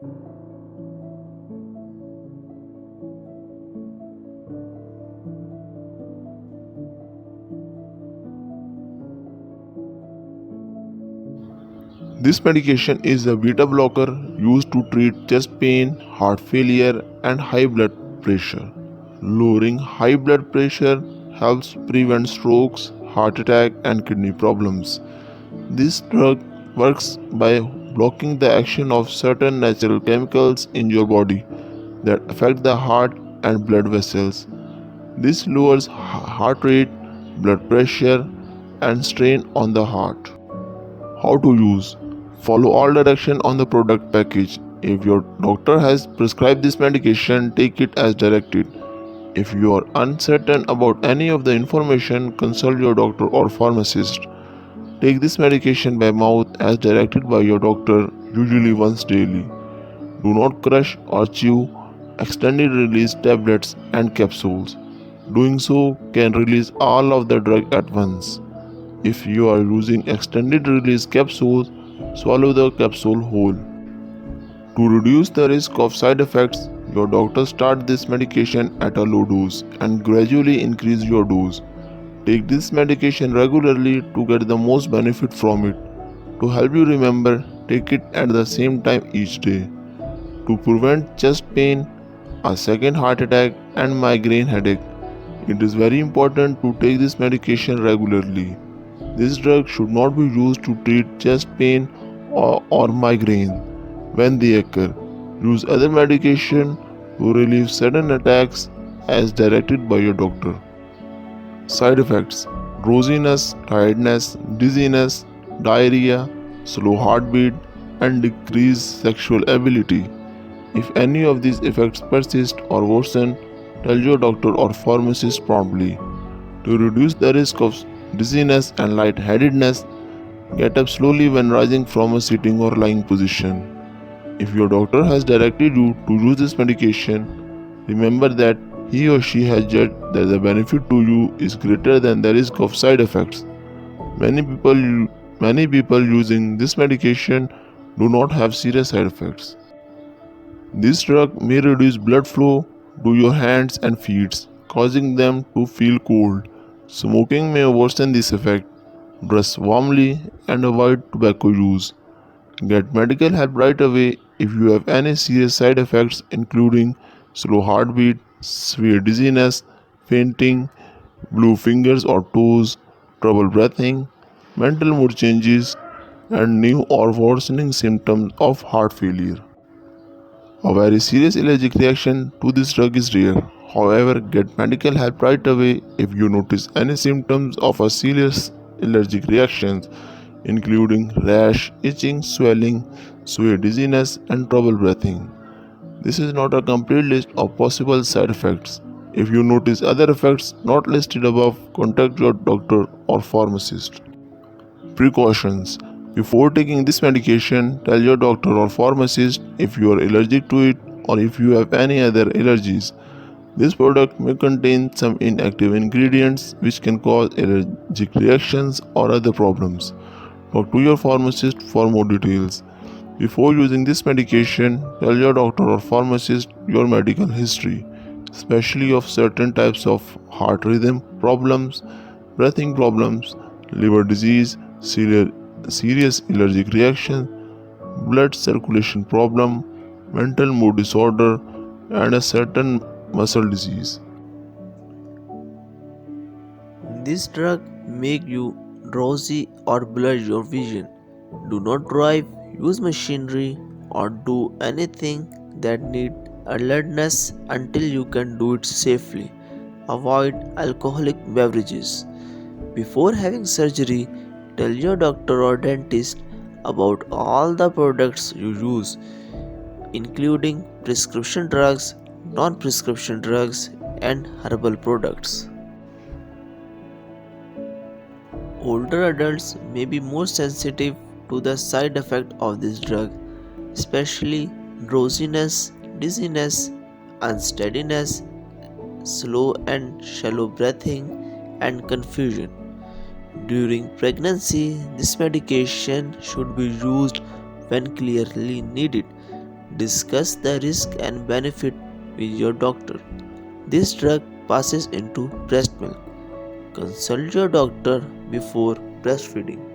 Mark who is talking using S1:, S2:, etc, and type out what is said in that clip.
S1: This medication is a beta blocker used to treat chest pain, heart failure, and high blood pressure. Lowering high blood pressure helps prevent strokes, heart attack, and kidney problems. This drug works by blocking the action of certain natural chemicals in your body that affect the heart and blood vessels. This lowers heart rate, blood pressure, and strain on the heart. How to use? Follow all direction on the product package. If your doctor has prescribed this medication, take it as directed. If you are uncertain about any of the information, consult your doctor or pharmacist. Take this medication by mouth as directed by your doctor, usually once daily. Do not crush or chew extended release tablets and capsules. Doing so can release all of the drug at once. If you are using extended release capsules, swallow the capsule whole. To reduce the risk of side effects, your doctor start this medication at a low dose and gradually increase your dose. Take this medication regularly to get the most benefit from it. To help you remember, take it at the same time each day. To prevent chest pain, a second heart attack, and migraine headache, it is very important to take this medication regularly. This drug should not be used to treat chest pain or migraine when they occur. Use other medication to relieve sudden attacks as directed by your doctor. Side effects: drowsiness, tiredness, dizziness, diarrhea, slow heartbeat, and decreased sexual ability. If any of these effects persist or worsen, tell your doctor or pharmacist promptly. To reduce the risk of dizziness and lightheadedness, get up slowly when rising from a sitting or lying position. If your doctor has directed you to use this medication, remember that he or she has judged that the benefit to you is greater than the risk of side effects. Many people, many people using this medication do not have serious side effects. This drug may reduce blood flow to your hands and feet, causing them to feel cold. Smoking may worsen this effect. Dress warmly and avoid tobacco use. Get medical help right away if you have any serious side effects, including slow heartbeat, severe dizziness, fainting, blue fingers or toes, trouble breathing, mental mood changes, and new or worsening symptoms of heart failure. A very serious allergic reaction to this drug is rare. However, get medical help right away if you notice any symptoms of a serious allergic reaction, including rash, itching, swelling, severe dizziness, and trouble breathing. This is not a complete list of possible side effects. If you notice other effects not listed above, contact your doctor or pharmacist. Precautions: before taking this medication, tell your doctor or pharmacist if you are allergic to it or if you have any other allergies. This product may contain some inactive ingredients which can cause allergic reactions or other problems. Talk to your pharmacist for more details. Before using this medication, tell your doctor or pharmacist your medical history, especially of certain types of heart rhythm problems, breathing problems, liver disease, serious allergic reaction, blood circulation problem, mental mood disorder, and a certain muscle disease.
S2: This drug make you drowsy or blur your vision. Do not drive, use machinery, or do anything that need alertness until you can do it safely. Avoid alcoholic beverages. Before having surgery, tell your doctor or dentist about all the products you use, including prescription drugs, non prescription drugs, and herbal products. Older adults may be more sensitive to the side effect of this drug, especially drowsiness, dizziness, unsteadiness, slow and shallow breathing, and confusion. During pregnancy, this medication should be used when clearly needed. Discuss the risk and benefit with your doctor. This drug passes into breast milk. Consult your doctor before breastfeeding.